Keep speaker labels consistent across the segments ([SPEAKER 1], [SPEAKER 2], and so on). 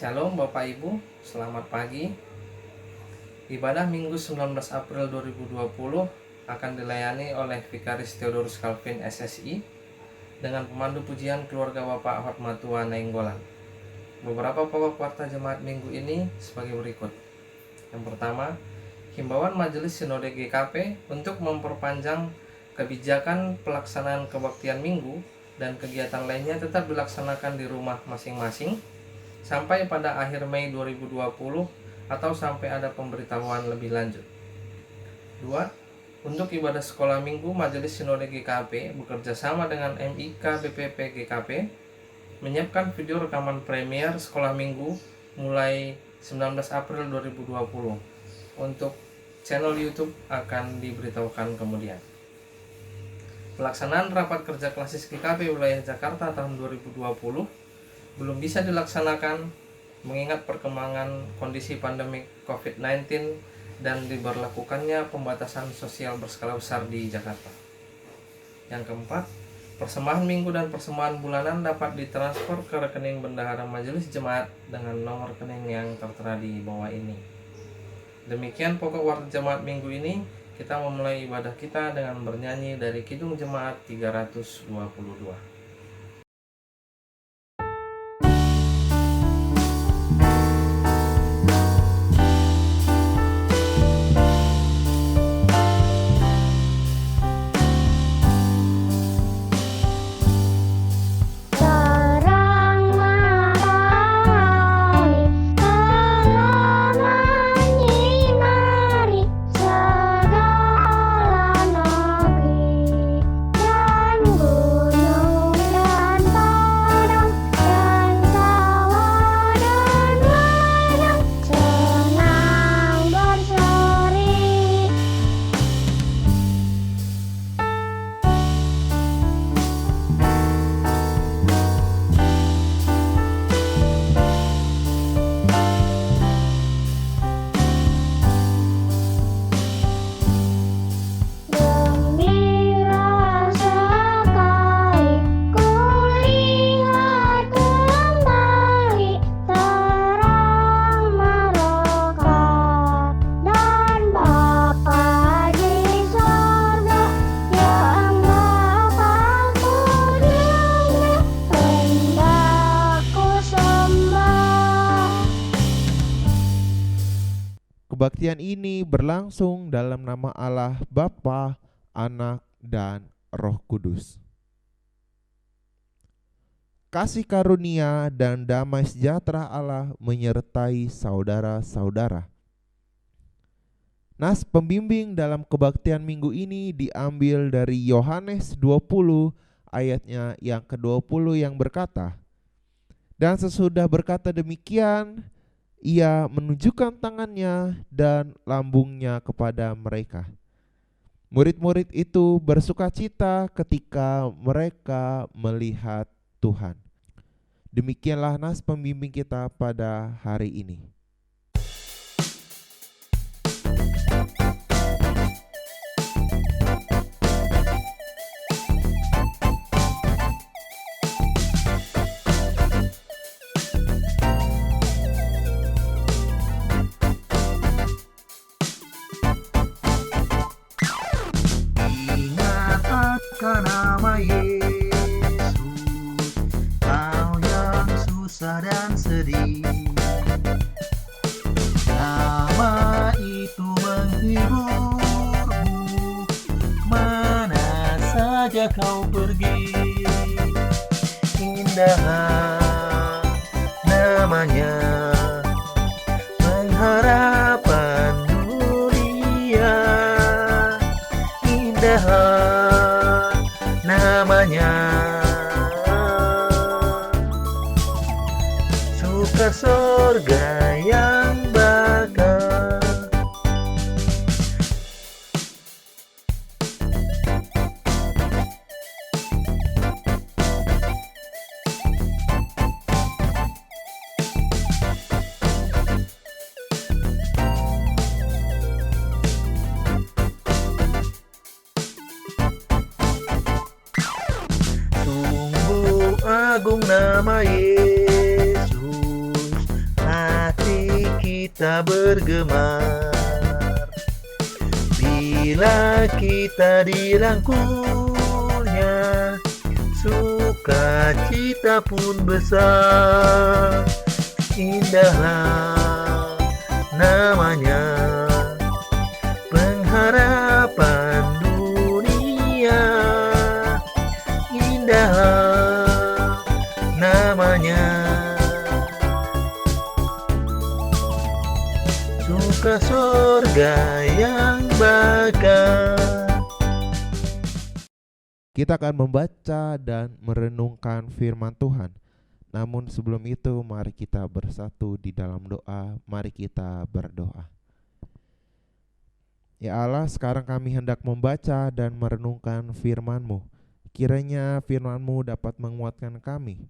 [SPEAKER 1] Shalom Bapak Ibu, selamat pagi. Ibadah Minggu 19 April 2020 akan dilayani oleh Vikaris Theodorus Calvin SSI dengan pemandu pujian keluarga Bapak Hotmatua Nainggolan. Beberapa pokok warta jemaat minggu ini sebagai berikut. Yang pertama, himbauan Majelis Sinode GKP untuk memperpanjang kebijakan pelaksanaan kebaktian minggu dan kegiatan lainnya tetap dilaksanakan di rumah masing-masing sampai pada akhir Mei 2020 atau sampai ada pemberitahuan lebih lanjut. 2. Untuk ibadah sekolah minggu, Majelis Sinode GKP bekerja sama dengan MIK BPP GKP menyiapkan video rekaman premier sekolah minggu mulai 19 April 2020. Untuk channel YouTube akan diberitahukan kemudian. Pelaksanaan rapat kerja klasis GKP wilayah Jakarta tahun 2020 belum bisa dilaksanakan mengingat perkembangan kondisi pandemi COVID-19 dan diberlakukannya pembatasan sosial berskala besar di Jakarta. Yang keempat, persembahan minggu dan persembahan bulanan dapat ditransfer ke rekening bendahara majelis jemaat dengan nomor rekening yang tertera di bawah ini. Demikian pokok warta jemaat minggu ini. Kita memulai ibadah kita dengan bernyanyi dari Kidung Jemaat 322.
[SPEAKER 2] Kebaktian ini berlangsung dalam nama Allah Bapa, Anak, dan Roh Kudus. Kasih karunia dan damai sejahtera Allah menyertai saudara-saudara. Nas pembimbing dalam kebaktian minggu ini diambil dari Yohanes 20 ayatnya yang ke-20 yang berkata, "Dan sesudah berkata demikian, Ia menunjukkan tangannya dan lambungnya kepada mereka. Murid-murid itu bersukacita ketika mereka melihat Tuhan." Demikianlah nas pembimbing kita pada hari ini.
[SPEAKER 3] Nama Yesus, kau yang susah dan sedih. Nama itu menghiburmu, mana saja kau pergi. Indah namanya, pengharapan dunia. Indah namanya, suka surga yang bakal. Agung nama Yesus, kita bergemar. Bila kita dirangkulnya, sukacita pun besar. Indahlah namanya, pengharapan dunia. Indahlah namanya, suka sorga yang bakal.
[SPEAKER 2] Kita akan membaca dan merenungkan firman Tuhan. Namun sebelum itu mari kita bersatu di dalam doa. Mari kita berdoa. Ya Allah, sekarang kami hendak membaca dan merenungkan firman-Mu. Kiranya firman-Mu dapat menguatkan kami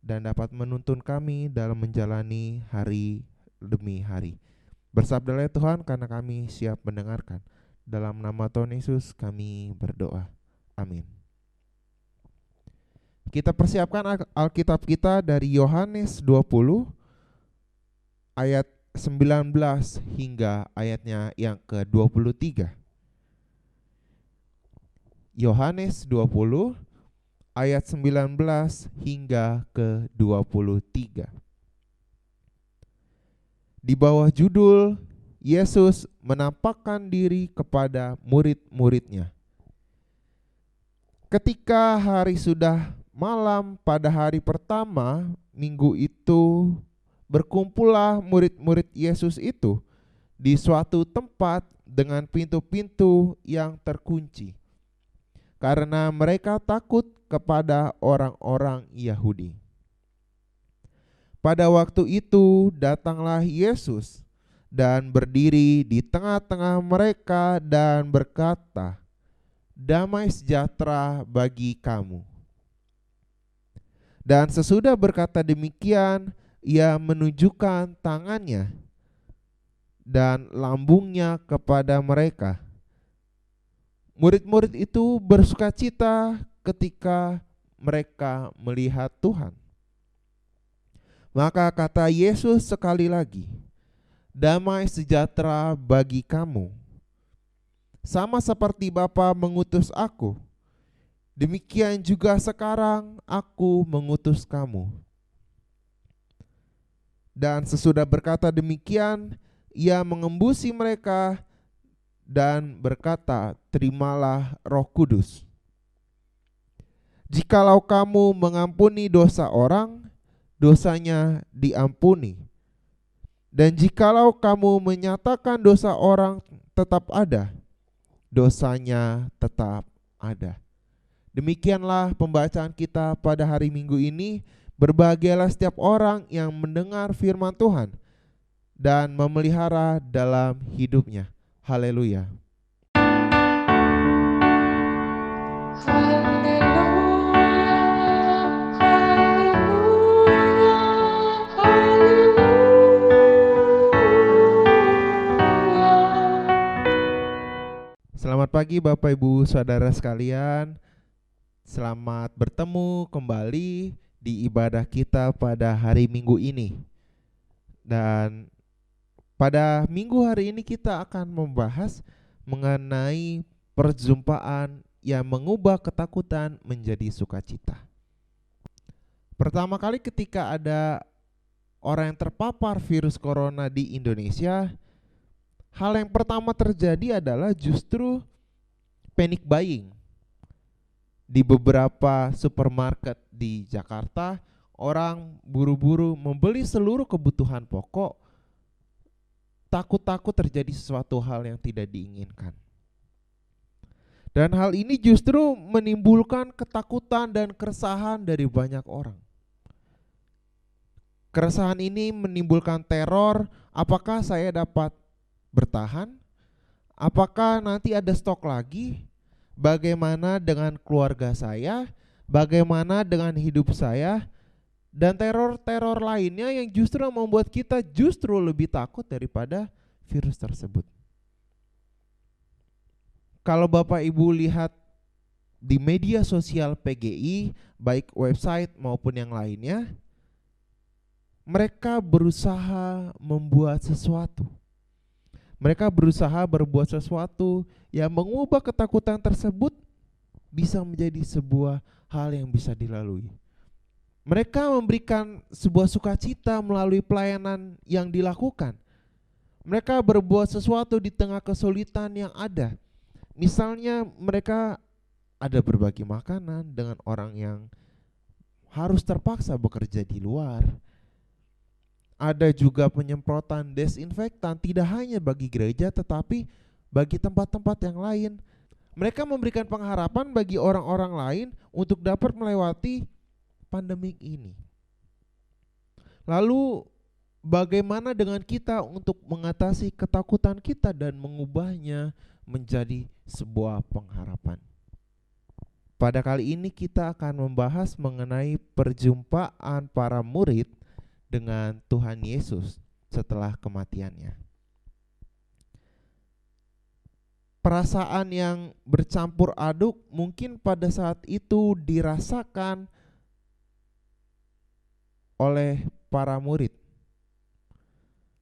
[SPEAKER 2] dan dapat menuntun kami dalam menjalani hari demi hari. Bersabdalah ya Tuhan, karena kami siap mendengarkan. Dalam nama Tuhan Yesus kami berdoa. Amin. Kita persiapkan Alkitab kita dari Yohanes 20 ayat 19 hingga ayatnya yang ke-23. Yohanes 20 ayat 19 hingga ke-23. Di bawah judul Yesus menampakkan diri kepada murid-muridnya. Ketika hari sudah malam pada hari pertama minggu itu, berkumpullah murid-murid Yesus itu di suatu tempat dengan pintu-pintu yang terkunci, karena mereka takut kepada orang-orang Yahudi. Pada waktu itu datanglah Yesus dan berdiri di tengah-tengah mereka dan berkata, "Damai sejahtera bagi kamu." Dan sesudah berkata demikian, ia menunjukkan tangannya dan lambungnya kepada mereka. Murid-murid itu bersukacita ketika mereka melihat Tuhan. Maka kata Yesus sekali lagi, "Damai sejahtera bagi kamu. Sama seperti Bapa mengutus aku, demikian juga sekarang aku mengutus kamu." Dan sesudah berkata demikian, ia mengembusi mereka dan berkata, "Terimalah Roh Kudus. Jikalau kamu mengampuni dosa orang, dosanya diampuni. Dan jikalau kamu menyatakan dosa orang tetap ada, dosanya tetap ada." Demikianlah pembacaan kita pada hari Minggu ini. Berbahagialah setiap orang yang mendengar firman Tuhan dan memelihara dalam hidupnya. Haleluya. Selamat pagi Bapak Ibu Saudara sekalian. Selamat bertemu kembali di ibadah kita pada hari Minggu ini. Dan pada minggu hari ini kita akan membahas mengenai perjumpaan yang mengubah ketakutan menjadi sukacita. Pertama kali ketika ada orang yang terpapar virus corona di Indonesia, hal yang pertama terjadi adalah justru panic buying. Di beberapa supermarket di Jakarta, orang buru-buru membeli seluruh kebutuhan pokok, takut-takut terjadi sesuatu hal yang tidak diinginkan. Dan hal ini justru menimbulkan ketakutan dan keresahan dari banyak orang. Keresahan ini menimbulkan teror, apakah saya dapat bertahan? Apakah nanti ada stok lagi? Bagaimana dengan keluarga saya? Bagaimana dengan hidup saya? Dan teror-teror lainnya yang justru membuat kita justru lebih takut daripada virus tersebut. Kalau Bapak Ibu lihat di media sosial PGI, baik website maupun yang lainnya, mereka berusaha membuat sesuatu. Mereka berusaha berbuat sesuatu yang mengubah ketakutan tersebut bisa menjadi sebuah hal yang bisa dilalui. Mereka memberikan sebuah sukacita melalui pelayanan yang dilakukan. Mereka berbuat sesuatu di tengah kesulitan yang ada. Misalnya mereka ada berbagi makanan dengan orang yang harus terpaksa bekerja di luar. Ada juga penyemprotan desinfektan tidak hanya bagi gereja tetapi bagi tempat-tempat yang lain. Mereka memberikan pengharapan bagi orang-orang lain untuk dapat melewati pandemik ini. Lalu bagaimana dengan kita untuk mengatasi ketakutan kita dan mengubahnya menjadi sebuah pengharapan? Pada kali ini kita akan membahas mengenai perjumpaan para murid dengan Tuhan Yesus setelah kematiannya. Perasaan yang bercampur aduk mungkin pada saat itu dirasakan oleh para murid.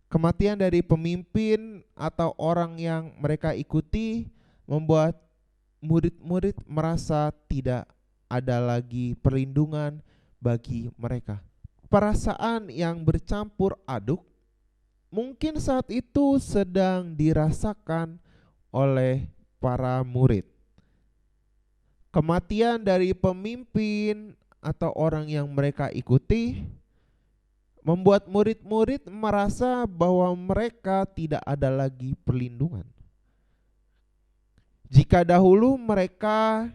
[SPEAKER 2] Kematian dari pemimpin atau orang yang mereka ikuti membuat murid-murid merasa tidak ada lagi perlindungan bagi mereka. Perasaan yang bercampur aduk mungkin saat itu sedang dirasakan oleh para murid. Kematian dari pemimpin atau orang yang mereka ikuti membuat murid-murid merasa bahwa mereka tidak ada lagi perlindungan. Jika dahulu mereka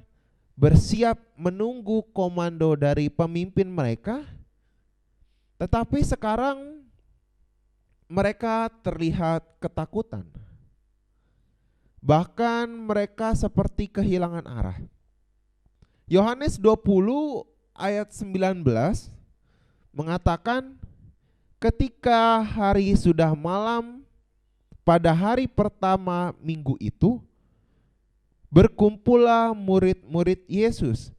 [SPEAKER 2] bersiap menunggu komando dari pemimpin mereka, tetapi sekarang mereka terlihat ketakutan. Bahkan mereka seperti kehilangan arah. Yohanes 20 ayat 19 mengatakan, ketika hari sudah malam pada hari pertama minggu itu, berkumpullah murid-murid Yesus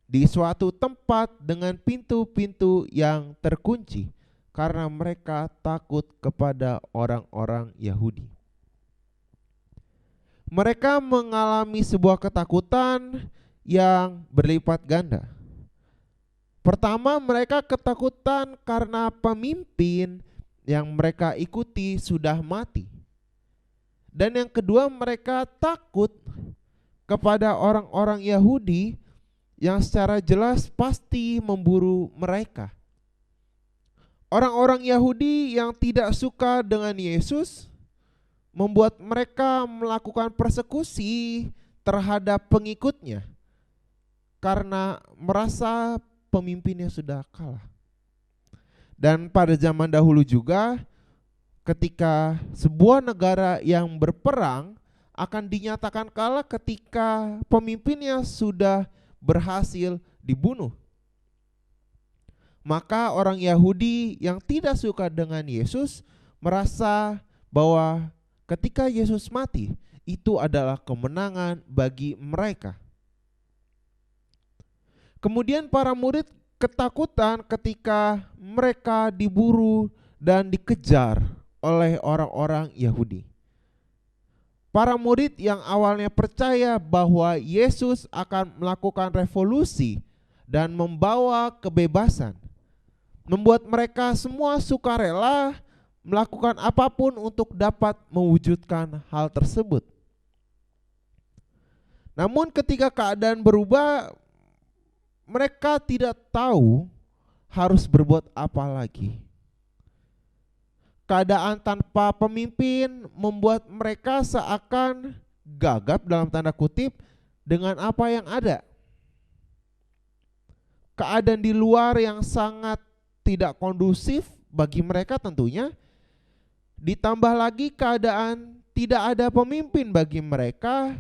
[SPEAKER 2] di suatu tempat dengan pintu-pintu yang terkunci karena mereka takut kepada orang-orang Yahudi. Mereka mengalami sebuah ketakutan yang berlipat ganda. Pertama, mereka ketakutan karena pemimpin yang mereka ikuti sudah mati. Dan yang kedua, mereka takut kepada orang-orang Yahudi yang secara jelas pasti memburu mereka. Orang-orang Yahudi yang tidak suka dengan Yesus membuat mereka melakukan persekusi terhadap pengikutnya karena merasa pemimpinnya sudah kalah. Dan pada zaman dahulu juga, ketika sebuah negara yang berperang akan dinyatakan kalah ketika pemimpinnya sudah berhasil dibunuh. Maka orang Yahudi yang tidak suka dengan Yesus merasa bahwa ketika Yesus mati, itu adalah kemenangan bagi mereka. Kemudian para murid ketakutan ketika mereka diburu dan dikejar oleh orang-orang Yahudi. Para murid yang awalnya percaya bahwa Yesus akan melakukan revolusi dan membawa kebebasan, membuat mereka semua sukarela melakukan apapun untuk dapat mewujudkan hal tersebut. Namun ketika keadaan berubah, mereka tidak tahu harus berbuat apa lagi. Keadaan tanpa pemimpin membuat mereka seakan gagap dalam tanda kutip dengan apa yang ada. Keadaan di luar yang sangat tidak kondusif bagi mereka tentunya. Ditambah lagi keadaan tidak ada pemimpin bagi mereka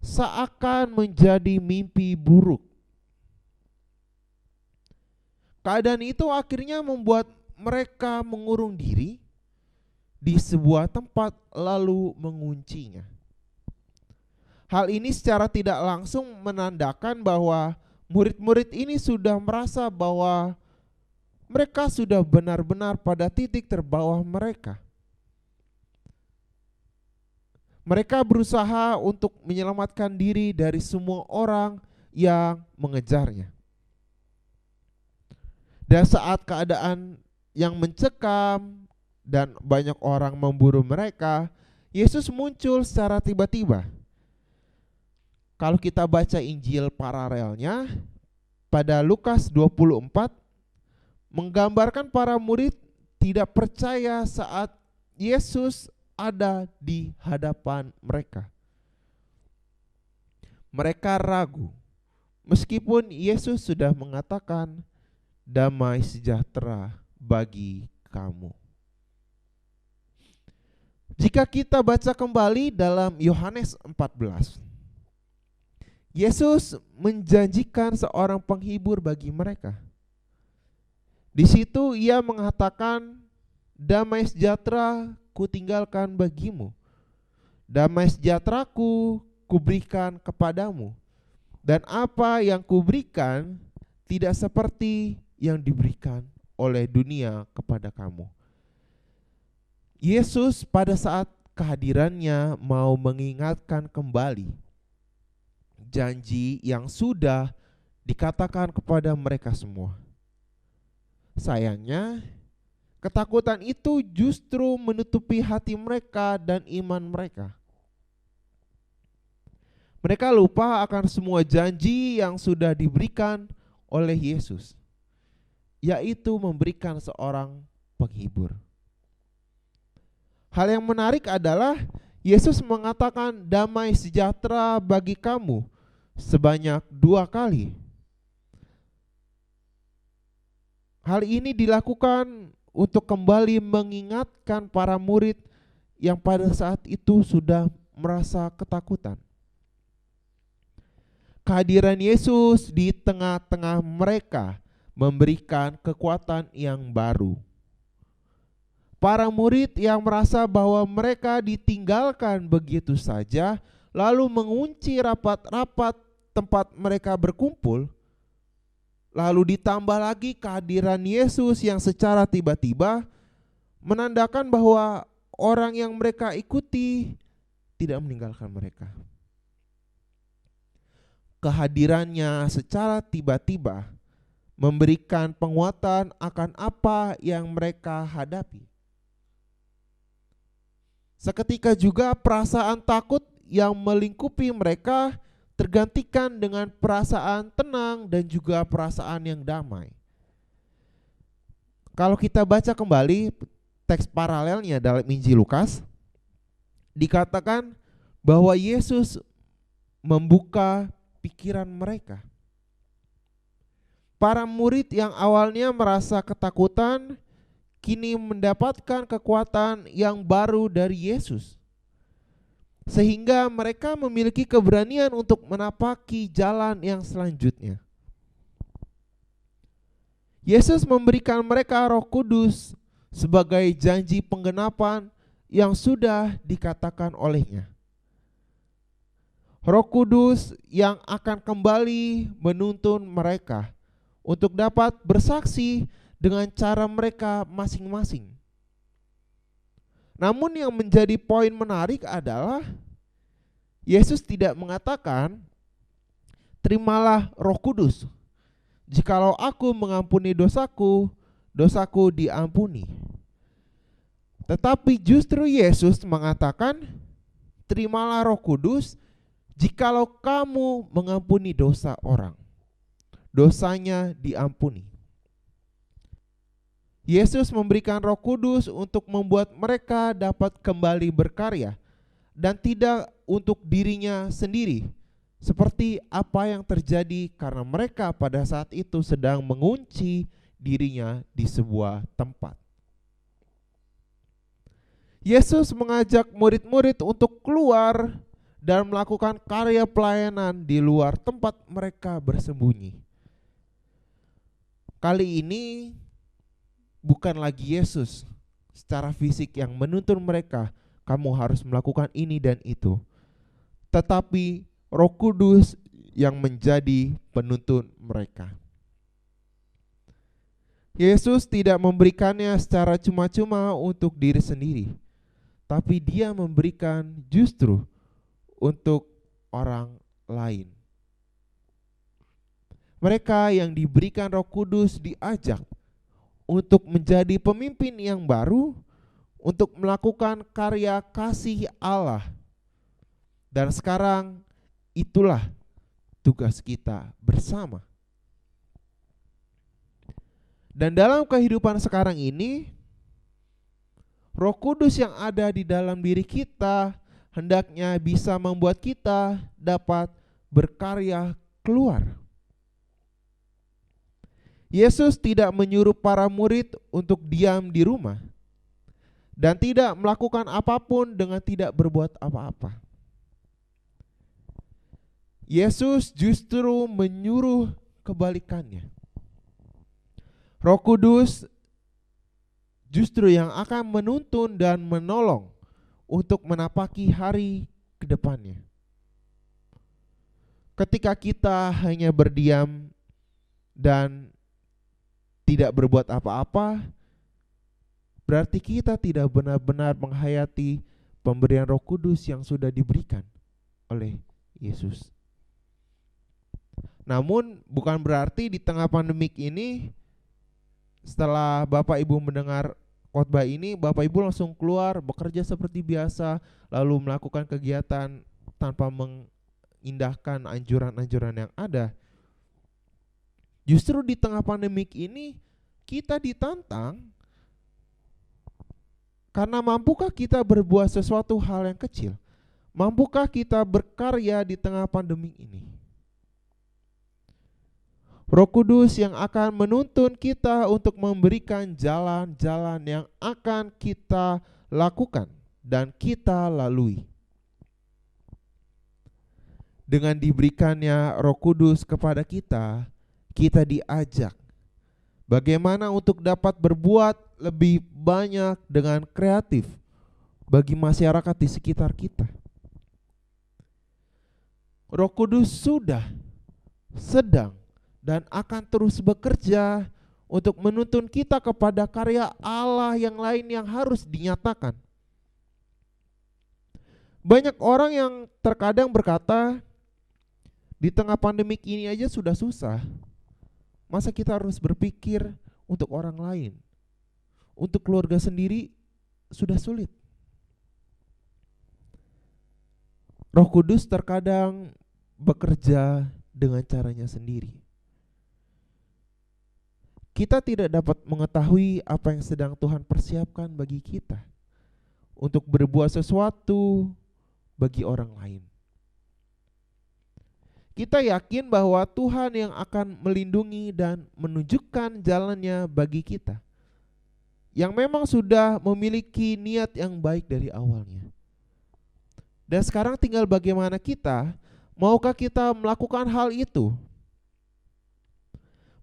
[SPEAKER 2] seakan menjadi mimpi buruk. Keadaan itu akhirnya membuat mereka mengurung diri di sebuah tempat lalu menguncinya. Hal ini secara tidak langsung menandakan bahwa murid-murid ini sudah merasa bahwa mereka sudah benar-benar pada titik terbawah mereka. Mereka berusaha untuk menyelamatkan diri dari semua orang yang mengejarnya. Dan saat keadaan yang mencekam dan banyak orang memburu mereka, Yesus muncul secara tiba-tiba. Kalau kita baca Injil paralelnya, pada Lukas 24, menggambarkan para murid tidak percaya saat Yesus ada di hadapan mereka. Mereka ragu, meskipun Yesus sudah mengatakan, damai sejahtera bagi kamu. Jika kita baca kembali dalam Yohanes 14, Yesus menjanjikan seorang penghibur bagi mereka. Di situ ia mengatakan, damai sejahtera kutinggalkan bagimu. Damai sejahteraku kuberikan kepadamu. Dan apa yang kuberikan tidak seperti yang diberikan oleh dunia kepada kamu. Yesus pada saat kehadirannya mau mengingatkan kembali janji yang sudah dikatakan kepada mereka semua. Sayangnya, ketakutan itu justru menutupi hati mereka dan iman mereka. Mereka lupa akan semua janji yang sudah diberikan oleh Yesus, yaitu memberikan seorang penghibur. Hal yang menarik adalah Yesus mengatakan damai sejahtera bagi kamu sebanyak 2 kali. Hal ini dilakukan untuk kembali mengingatkan para murid yang pada saat itu sudah merasa ketakutan. Kehadiran Yesus di tengah-tengah mereka memberikan kekuatan yang baru. Para murid yang merasa bahwa mereka ditinggalkan begitu saja, lalu mengunci rapat-rapat tempat mereka berkumpul, lalu ditambah lagi kehadiran Yesus yang secara tiba-tiba menandakan bahwa orang yang mereka ikuti tidak meninggalkan mereka. Kehadirannya secara tiba-tiba memberikan penguatan akan apa yang mereka hadapi. Seketika juga perasaan takut yang melingkupi mereka tergantikan dengan perasaan tenang dan juga perasaan yang damai. Kalau kita baca kembali teks paralelnya dalam Injil Lukas, dikatakan bahwa Yesus membuka pikiran mereka. Para murid yang awalnya merasa ketakutan, kini mendapatkan kekuatan yang baru dari Yesus. Sehingga mereka memiliki keberanian untuk menapaki jalan yang selanjutnya. Yesus memberikan mereka Roh Kudus sebagai janji penggenapan yang sudah dikatakan olehnya. Roh Kudus yang akan kembali menuntun mereka untuk dapat bersaksi dengan cara mereka masing-masing. Namun yang menjadi poin menarik adalah Yesus tidak mengatakan, terimalah Roh Kudus. Jikalau aku mengampuni dosaku, dosaku diampuni. Tetapi justru Yesus mengatakan, terimalah Roh Kudus jikalau kamu mengampuni dosa orang. Dosanya diampuni. Yesus memberikan Roh Kudus untuk membuat mereka dapat kembali berkarya dan tidak untuk dirinya sendiri, seperti apa yang terjadi karena mereka pada saat itu sedang mengunci dirinya di sebuah tempat. Yesus mengajak murid-murid untuk keluar dan melakukan karya pelayanan di luar tempat mereka bersembunyi. Kali ini bukan lagi Yesus secara fisik yang menuntun mereka, kamu harus melakukan ini dan itu. Tetapi Roh Kudus yang menjadi penuntun mereka. Yesus tidak memberikannya secara cuma-cuma untuk diri sendiri, tapi Dia memberikan justru untuk orang lain. Mereka yang diberikan Roh Kudus diajak untuk menjadi pemimpin yang baru, untuk melakukan karya kasih Allah. Dan sekarang itulah tugas kita bersama. Dan dalam kehidupan sekarang ini, Roh Kudus yang ada di dalam diri kita hendaknya bisa membuat kita dapat berkarya keluar. Yesus tidak menyuruh para murid untuk diam di rumah dan tidak melakukan apapun dengan tidak berbuat apa-apa. Yesus justru menyuruh kebalikannya. Roh Kudus justru yang akan menuntun dan menolong untuk menapaki hari ke depannya. Ketika kita hanya berdiam dan tidak berbuat apa-apa, berarti kita tidak benar-benar menghayati pemberian Roh Kudus yang sudah diberikan oleh Yesus. Namun bukan berarti di tengah pandemik ini, setelah Bapak Ibu mendengar khotbah ini, Bapak Ibu langsung keluar bekerja seperti biasa, lalu melakukan kegiatan tanpa mengindahkan anjuran-anjuran yang ada. Justru di tengah pandemik ini kita ditantang, karena mampukah kita berbuat sesuatu hal yang kecil? Mampukah kita berkarya di tengah pandemik ini? Roh Kudus yang akan menuntun kita untuk memberikan jalan-jalan yang akan kita lakukan dan kita lalui. Dengan diberikannya Roh Kudus kepada kita, kita diajak bagaimana untuk dapat berbuat lebih banyak dengan kreatif bagi masyarakat di sekitar kita. Roh Kudus sudah, sedang, dan akan terus bekerja untuk menuntun kita kepada karya Allah yang lain yang harus dinyatakan. Banyak orang yang terkadang berkata, di tengah pandemik ini aja sudah susah. Masa kita harus berpikir untuk orang lain? Untuk keluarga sendiri sudah sulit. Roh Kudus terkadang bekerja dengan caranya sendiri. Kita tidak dapat mengetahui apa yang sedang Tuhan persiapkan bagi kita untuk berbuat sesuatu bagi orang lain. Kita yakin bahwa Tuhan yang akan melindungi dan menunjukkan jalannya bagi kita, yang memang sudah memiliki niat yang baik dari awalnya. Dan sekarang tinggal bagaimana kita, maukah kita melakukan hal itu?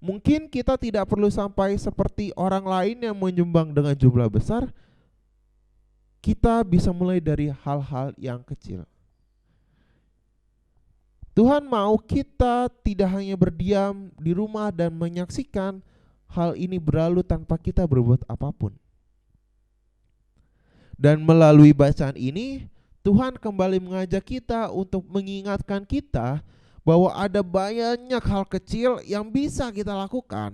[SPEAKER 2] Mungkin kita tidak perlu sampai seperti orang lain yang menyumbang dengan jumlah besar. Kita bisa mulai dari hal-hal yang kecil. Tuhan mau kita tidak hanya berdiam di rumah dan menyaksikan hal ini berlalu tanpa kita berbuat apapun. Dan melalui bacaan ini, Tuhan kembali mengajak kita untuk mengingatkan kita bahwa ada banyak hal kecil yang bisa kita lakukan.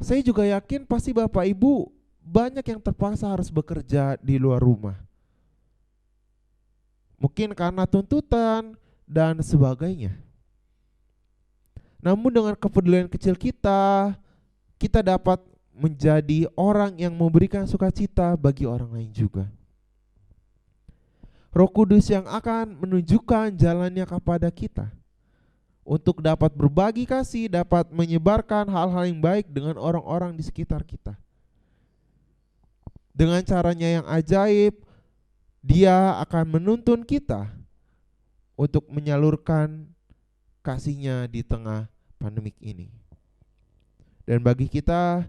[SPEAKER 2] Saya juga yakin pasti Bapak Ibu banyak yang terpaksa harus bekerja di luar rumah. Mungkin karena tuntutan dan sebagainya. Namun dengan kepedulian kecil kita, kita dapat menjadi orang yang memberikan sukacita bagi orang lain juga. Roh Kudus yang akan menunjukkan jalannya kepada kita untuk dapat berbagi kasih, dapat menyebarkan hal-hal yang baik dengan orang-orang di sekitar kita. Dengan caranya yang ajaib, Dia akan menuntun kita untuk menyalurkan kasih-Nya di tengah pandemik ini. Dan bagi kita,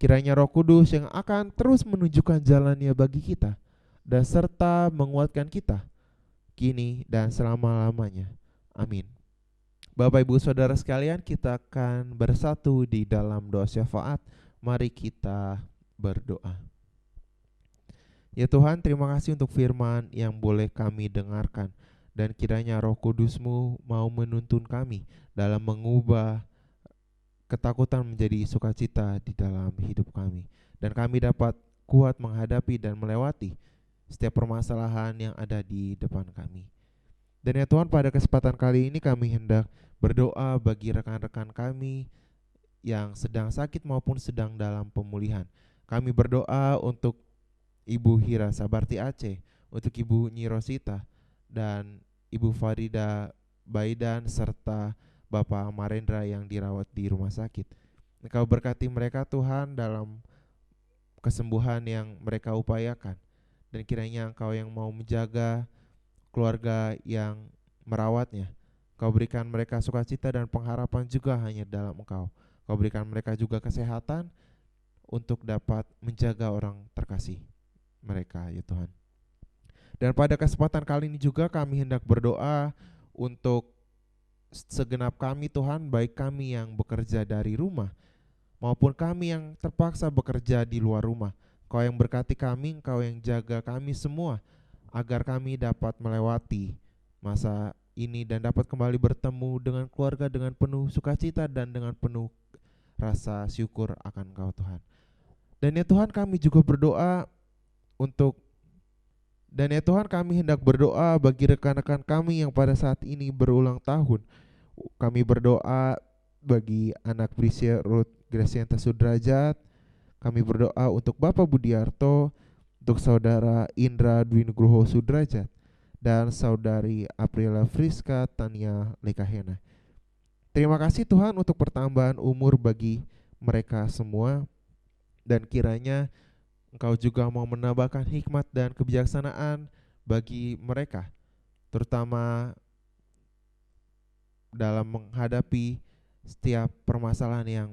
[SPEAKER 2] kiranya Roh Kudus yang akan terus menunjukkan jalannya bagi kita dan serta menguatkan kita kini dan selama-lamanya. Amin. Bapak Ibu Saudara sekalian, kita akan bersatu di dalam doa syafaat. Mari kita berdoa. Ya Tuhan, terima kasih untuk firman yang boleh kami dengarkan, dan kiranya Roh Kudus-Mu mau menuntun kami dalam mengubah ketakutan menjadi sukacita di dalam hidup kami, dan kami dapat kuat menghadapi dan melewati setiap permasalahan yang ada di depan kami. Dan ya Tuhan, pada kesempatan kali ini kami hendak berdoa bagi rekan-rekan kami yang sedang sakit maupun sedang dalam pemulihan. Kami berdoa untuk Ibu Hira Sabarti Aceh, untuk Ibu Nyi Rosita, dan Ibu Farida Baidan, serta Bapak Marendra yang dirawat di rumah sakit. Engkau berkati mereka Tuhan dalam kesembuhan yang mereka upayakan, dan kiranya Engkau yang mau menjaga keluarga yang merawatnya. Kau berikan mereka sukacita dan pengharapan juga hanya dalam Engkau. Kau berikan mereka juga kesehatan untuk dapat menjaga orang terkasih mereka, ya Tuhan. Dan pada kesempatan kali ini juga kami hendak berdoa untuk segenap kami Tuhan, baik kami yang bekerja dari rumah maupun kami yang terpaksa bekerja di luar rumah. Kau yang berkati kami, Kau yang jaga kami semua, agar kami dapat melewati masa ini dan dapat kembali bertemu dengan keluarga dengan penuh sukacita dan dengan penuh rasa syukur akan Kau Tuhan. Dan ya Tuhan, kami juga berdoa kami hendak berdoa bagi rekan-rekan kami yang pada saat ini berulang tahun. Kami berdoa bagi anak Prisya Ruth Gracianta Sudrajat. Kami berdoa untuk Bapak Budiarto, untuk Saudara Indra Dwi Nugroho Sudrajat, dan Saudari Aprila Friska Tania Lekahena. Terima kasih Tuhan untuk pertambahan umur bagi mereka semua, dan kiranya Engkau juga mau menambahkan hikmat dan kebijaksanaan bagi mereka, terutama dalam menghadapi setiap permasalahan yang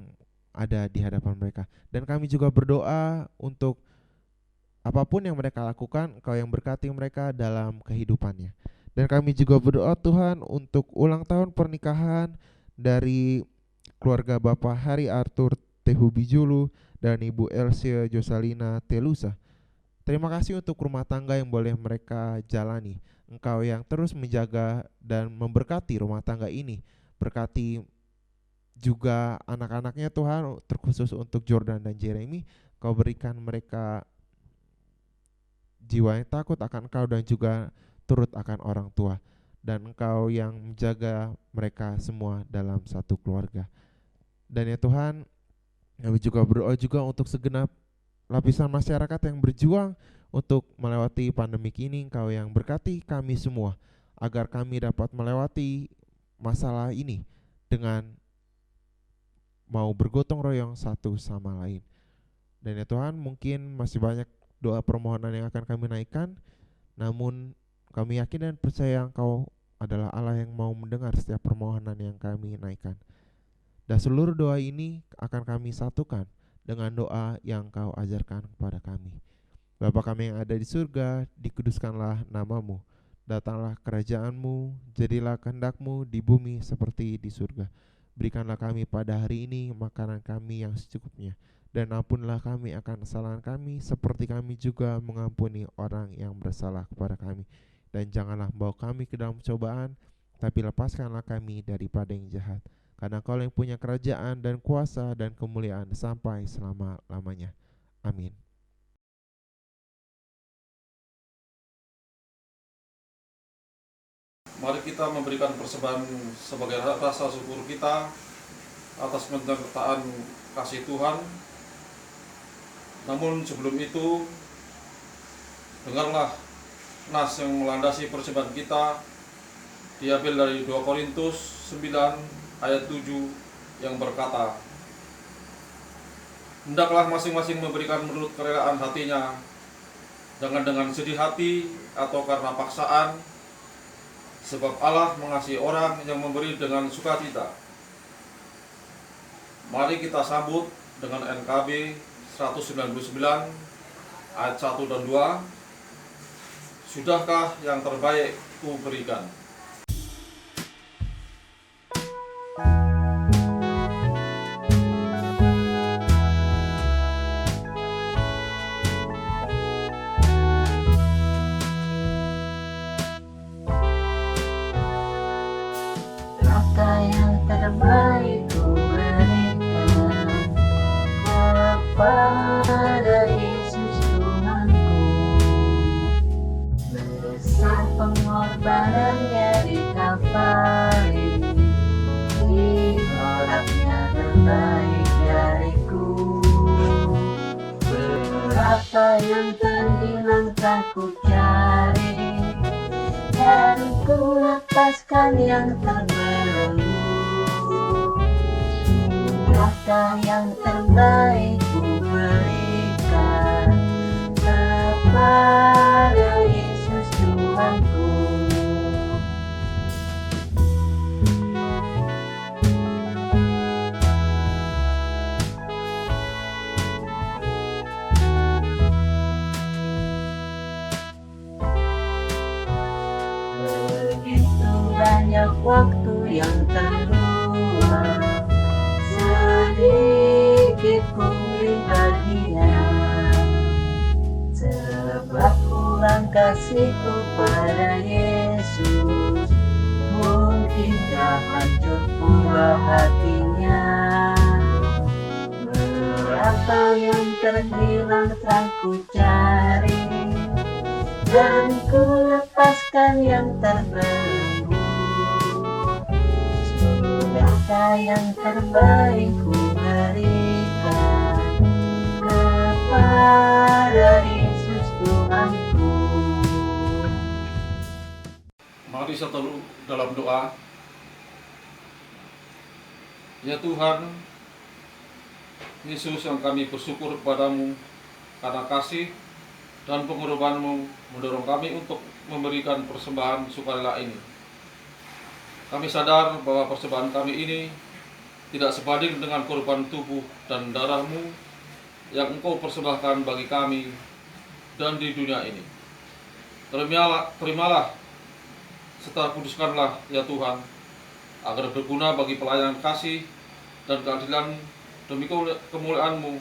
[SPEAKER 2] ada di hadapan mereka. Dan kami juga berdoa untuk apapun yang mereka lakukan, Engkau yang berkati mereka dalam kehidupannya. Dan kami juga berdoa Tuhan untuk ulang tahun pernikahan dari keluarga Bapak Hari Arthur Tehu Bijulu dan Ibu Elsia Josalina Telusa. Terima kasih untuk rumah tangga yang boleh mereka jalani. Engkau yang terus menjaga dan memberkati rumah tangga ini. Berkati juga anak-anaknya Tuhan, terkhusus untuk Jordan dan Jeremy. Kau berikan mereka jiwa yang takut akan Engkau dan juga turut akan orang tua. Dan Engkau yang menjaga mereka semua dalam satu keluarga. Dan ya Tuhan, kami juga berdoa juga untuk segenap lapisan masyarakat yang berjuang untuk melewati pandemi ini. Engkau yang berkati kami semua, agar kami dapat melewati masalah ini dengan mau bergotong royong satu sama lain. Dan ya Tuhan, mungkin masih banyak doa permohonan yang akan kami naikkan, namun kami yakin dan percaya Engkau adalah Allah yang mau mendengar setiap permohonan yang kami naikkan. Dan seluruh doa ini akan kami satukan dengan doa yang Kau ajarkan kepada kami. Bapa kami yang ada di surga, dikuduskanlah nama-Mu. Datanglah kerajaan-Mu, jadilah kehendak-Mu di bumi seperti di surga. Berikanlah kami pada hari ini makanan kami yang secukupnya. Dan ampunilah kami akan kesalahan kami, seperti kami juga mengampuni orang yang bersalah kepada kami. Dan janganlah membawa kami ke dalam cobaan, tapi lepaskanlah kami daripada yang jahat. Karena Kau yang punya kerajaan dan kuasa dan kemuliaan sampai selama-lamanya. Amin.
[SPEAKER 4] Mari kita memberikan persembahan sebagai rasa syukur kita atas penyertaan kasih Tuhan. Namun sebelum itu, dengarlah nas yang melandasi persembahan kita, diambil dari 2 Korintus 9 ayat 7 yang berkata, hendaklah masing-masing memberikan menurut kerelaan hatinya, jangan dengan sedih hati atau karena paksaan, sebab Allah mengasihi orang yang memberi dengan sukacita. Mari kita sambut dengan NKB 199 ayat 1 dan 2. Sudahkah yang terbaik ku berikan?
[SPEAKER 5] Apa yang terhilang tak ku cari, dan ku lepaskan yang terbelenggu. Sudahkah yang terbaik ku berikan kepada Yesus Tuhanku. Begitu banyak waktu yang terbuang, sedikit ku lihat Dia, sebab kurang kasihku pada Yesus. Mungkinkah hancur pula hatinya? Berapa yang terhilang telah ku cari, dan ku lepaskan yang terbelenggu. Sudahkah yang terbaik ku berikan kepada Yesus Tuhanku.
[SPEAKER 4] Mari satu dalam doa. Ya Tuhan Yesus, yang kami bersyukur kepadamu karena kasih dan pengorbananmu mendorong kami untuk memberikan persembahan sukarela ini. Kami sadar bahwa persembahan kami ini tidak sebanding dengan korban tubuh dan darahmu yang Engkau persembahkan bagi kami dan di dunia ini. Terimalah serta kuduskanlah ya Tuhan, agar berguna bagi pelayanan kasih dan keadilan demi kemuliaan-Mu.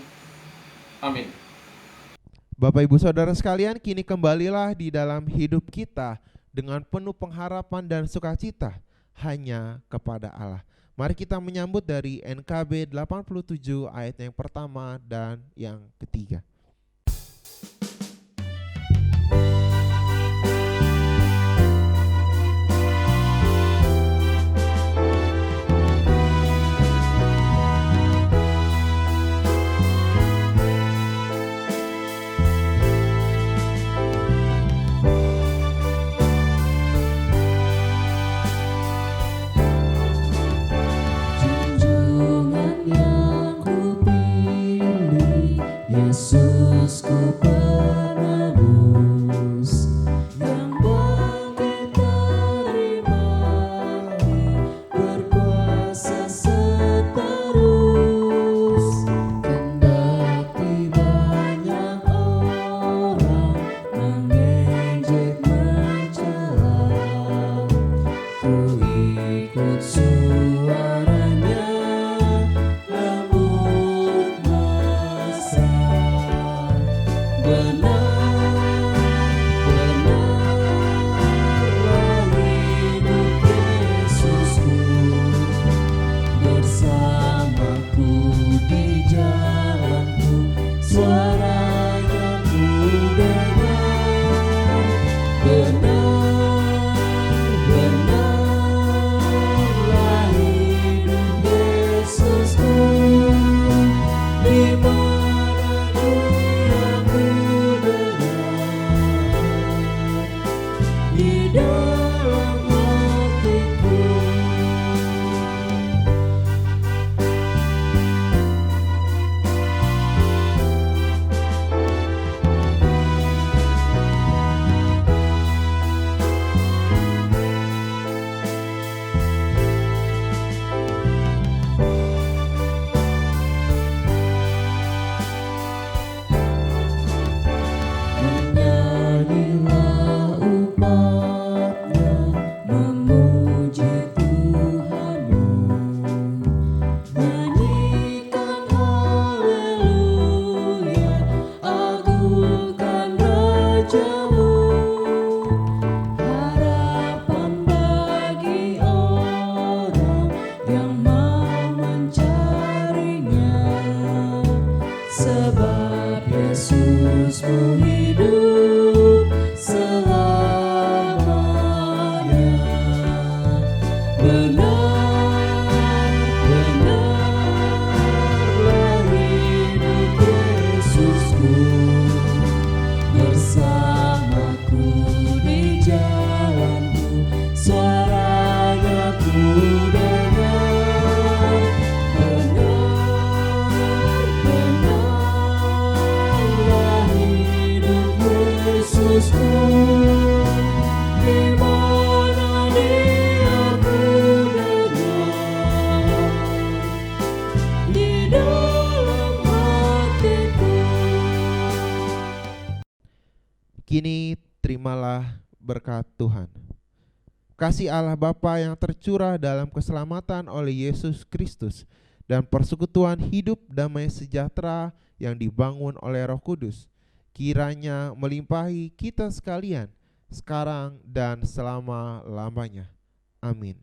[SPEAKER 4] Amin.
[SPEAKER 2] Bapak Ibu Saudara sekalian, kini kembalilah di dalam hidup kita dengan penuh pengharapan dan sukacita hanya kepada Allah. Mari kita menyambut dari NKB 87 ayat yang pertama dan yang ketiga.
[SPEAKER 6] Yesus ku penebus yang bangkit dari mati, berkuasa seterus. Kendati banyak orang mengejek mencela, ku ikut suaranya. Benar-benarlah hidup Yesusku.
[SPEAKER 2] Kini terimalah berkat Tuhan. Kasih Allah Bapa yang tercurah dalam keselamatan oleh Yesus Kristus dan persekutuan hidup damai sejahtera yang dibangun oleh Roh Kudus kiranya melimpahi kita sekalian sekarang dan selama-lamanya. Amin.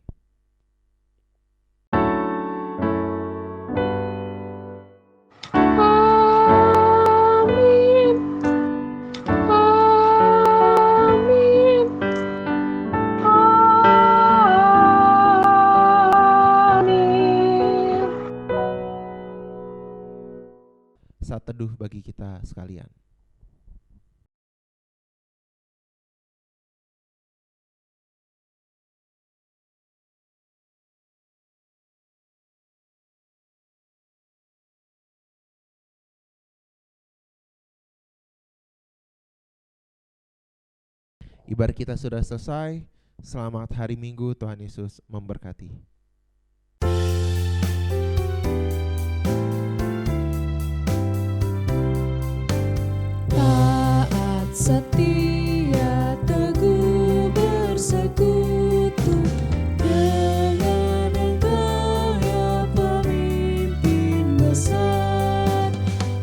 [SPEAKER 2] Saat teduh bagi kita sekalian. Ibadah kita sudah selesai. Selamat hari Minggu, Tuhan Yesus memberkati.
[SPEAKER 6] Taat setia teguh bersekutu dengan Engkau ya pemimpin besar,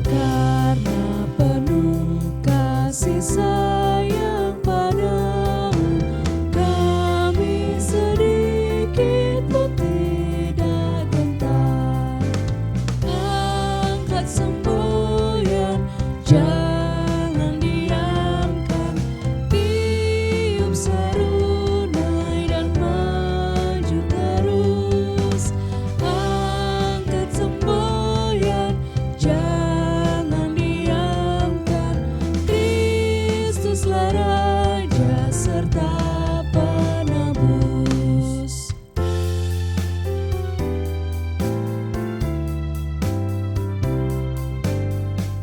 [SPEAKER 6] karena penuh kasih sayang padamu, kami sedikit pun tidak gentar. Angkat semboyan, jangan diamkan, tiup serunai dan maju terus. Angkat semboyan, jangan diamkan, Kristuslah Raja serta penebus.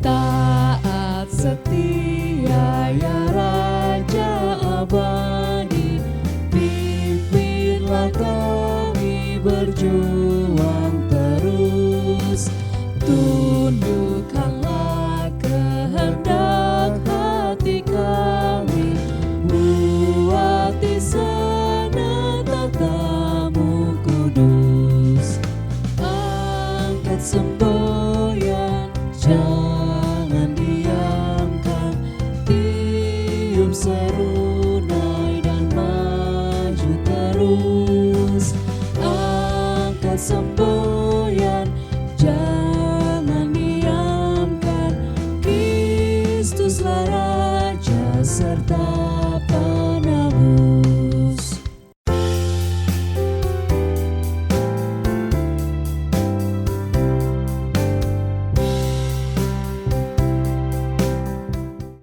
[SPEAKER 6] Taat setia ya Raja abadi, pimpinlah kami berjuang terus. Tundukkanlah kehendak hati kami, buat di sana tatamu kudus. Angkat semboyan, jangan diamkan, tiup serunai dan maju terus. Angkat semboyan, jangan diamkan, Kristuslah Raja serta